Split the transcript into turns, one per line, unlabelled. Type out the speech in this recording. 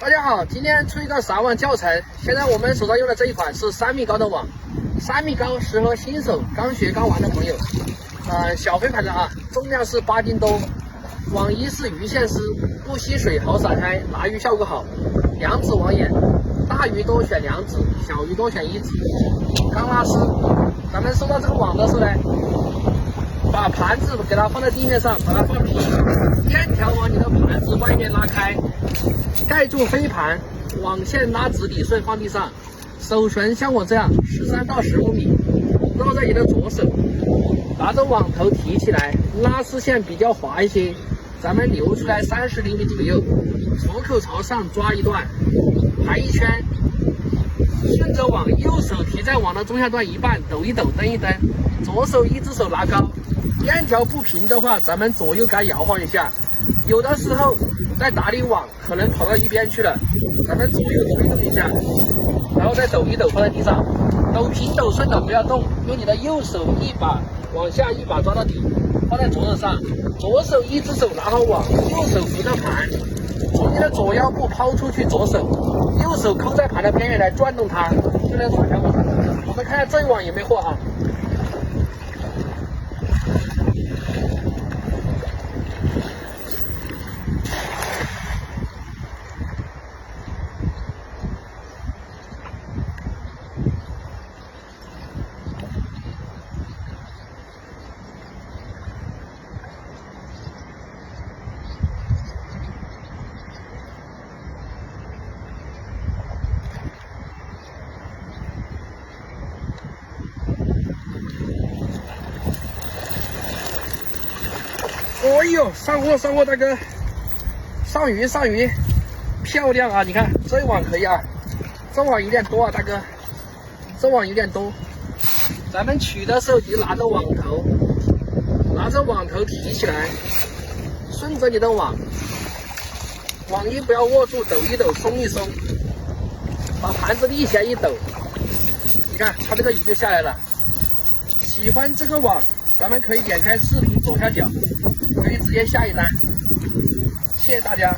大家好，今天出一个撒网教程。现在我们手上用的这一款是3米高的网，3米高，适合新手刚学刚玩的朋友。小飞盘的啊，重量是8斤多。网衣是鱼线丝，不吸水，好撒开，拿鱼效果好。2指网眼，大鱼多选2指，小鱼多选1指。钢拉丝，咱们收到这个网的时候呢，把盘子给它放在地面上，把它放平，链条往你的盘子外面拉开，盖住飞盘，网线拉直理顺放地上，手绳像我这样13到15米，绕在你的左手，拿着网头提起来，拉丝线比较滑一些，咱们留出来30厘米左右，出口朝上抓一段，排一圈，顺着网，右手提在网的中下段一半，抖一抖，蹬一蹬，左手1只手拿高，链条不平的话，咱们左右给它摇晃一下。有的时候在打理网可能跑到一边去了，咱们左右推动一下，然后再抖一抖放在地上，抖平抖顺的不要动，用你的右手一把往下，一把抓到底，放在左手上，左手1只手拿好网，右手扶着盘，从你的左腰部抛出去，左手，右手扣在盘的边缘来转动它，就能甩开网。我们看下这一网有没有货啊？哦呦，上货大哥，上鱼，漂亮啊！你看这网可以啊，这网有点多啊，大哥，这网有点多。咱们取的时候就拿着网头提起来，顺着你的网衣不要握住，抖一抖，松一松，把盘子立起来一抖，你看它这个鱼就下来了。喜欢这个网，咱们可以点开视频左下角，可以直接下一单。谢谢大家。